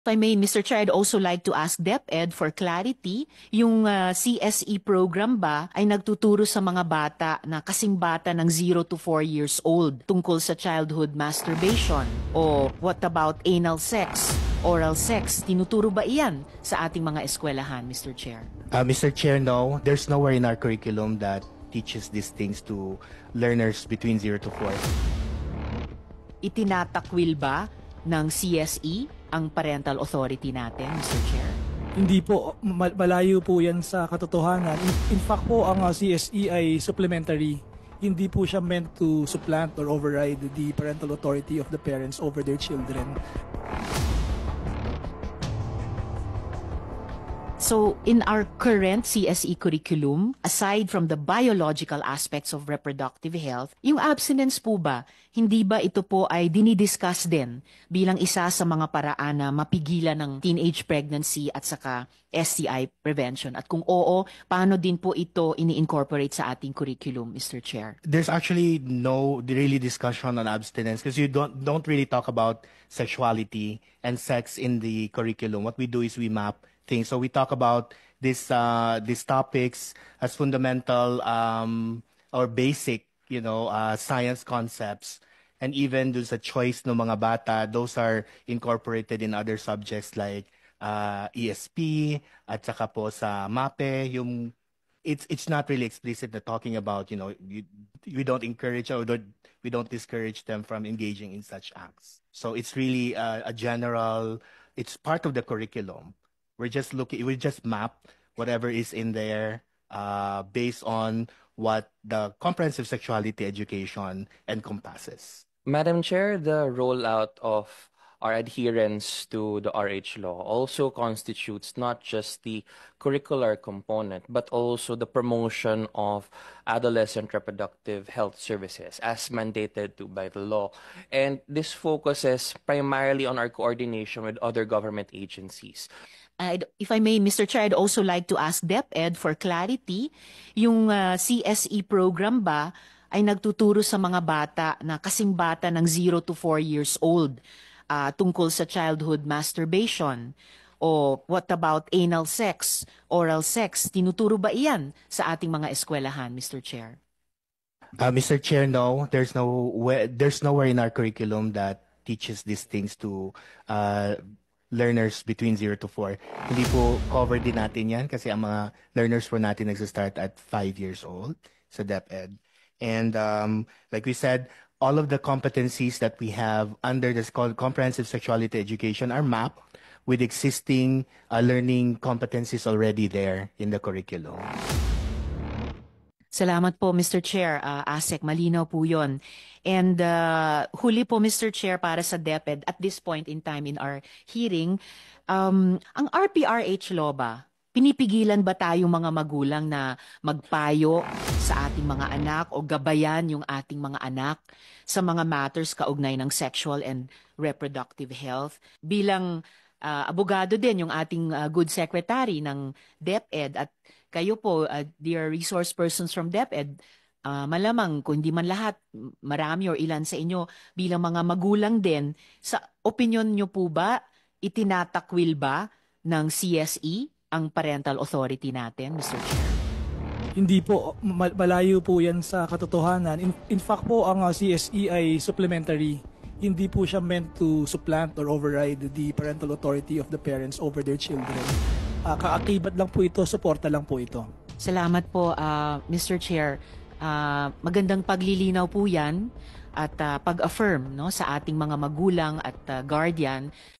If I may, Mr. Chair, I'd also like to ask DepEd for clarity. Yung CSE program ba ay nagtuturo sa mga bata na kasing bata ng 0 to 4 years old tungkol sa childhood masturbation? O what about anal sex, oral sex? Tinuturo ba iyan sa ating mga eskwelahan, Mr. Chair? Mr. Chair, no. There's nowhere in our curriculum that teaches these things to learners between 0 to 4. Itinatakwil ba ng CSE ang parental authority natin, Mr. Chair? Hindi po, malayo po yan sa katotohanan. In fact po, ang CSE ay supplementary. Hindi po siya meant to supplant or override the parental authority of the parents over their children. So, in our current CSE curriculum, aside from the biological aspects of reproductive health, yung abstinence po ba, hindi ba ito po ay dinidiscuss din bilang isa sa mga paraan na mapigilan ng teenage pregnancy at saka STI prevention? At kung oo, paano din po ito ini-incorporate sa ating curriculum, Mr. Chair? There's actually no really discussion on abstinence because you don't really talk about sexuality and sex in the curriculum. What we do is we map things. So we talk about these topics as fundamental or basic, science concepts, and even there's a choice ng mga bata. Those are incorporated in other subjects like ESP at saka po sa MAPE. It's not really explicit na talking about we don't encourage or we don't discourage them from engaging in such acts. So it's really a general. It's part of the curriculum. We just map whatever is in there based on what the comprehensive sexuality education encompasses. Madam Chair, the rollout of our adherence to the RH law also constitutes not just the curricular component, but also the promotion of adolescent reproductive health services as mandated to by the law. And this focuses primarily on our coordination with other government agencies. If I may, Mr. Chair, I'd also like to ask DepEd for clarity. Yung CSE program ba ay nagtuturo sa mga bata na kasing bata ng 0 to 4 years old tungkol sa childhood masturbation? O what about anal sex, oral sex? Tinuturo ba iyan sa ating mga eskwelahan, Mr. Chair? Mr. Chair, no. There's nowhere in our curriculum that teaches these things to learners between 0 to 4. Hindi po covered din natin yan kasi ang mga learners po natin nagsistart at 5 years old sa DepEd. And like we said, all of the competencies that we have under this called comprehensive sexuality education are mapped with existing learning competencies already there in the curriculum. Salamat po, Mr. Chair. ASEC, malinaw po yun. And huli po, Mr. Chair, para sa DepEd, at this point in time in our hearing, ang RPRH law ba, pinipigilan ba tayong mga magulang na magpayo sa ating mga anak o gabayan yung ating mga anak sa mga matters kaugnay ng sexual and reproductive health? Bilang abogado din yung ating good secretary ng DepEd at kayo po, dear resource persons from DepEd, malamang kung hindi man lahat, marami or ilan sa inyo bilang mga magulang din, sa opinion nyo po ba, itinatakwil ba ng CSE ang parental authority natin, Mr. Chair? Hindi po, malayo po yan sa katotohanan. In fact po, ang CSE ay supplementary. Hindi po siya meant to supplant or override the parental authority of the parents over their children. Kaakibat lang po ito, suporta lang po ito. Salamat po, Mr. Chair. Magandang paglilinaw po yan at pag-affirm sa ating mga magulang at guardian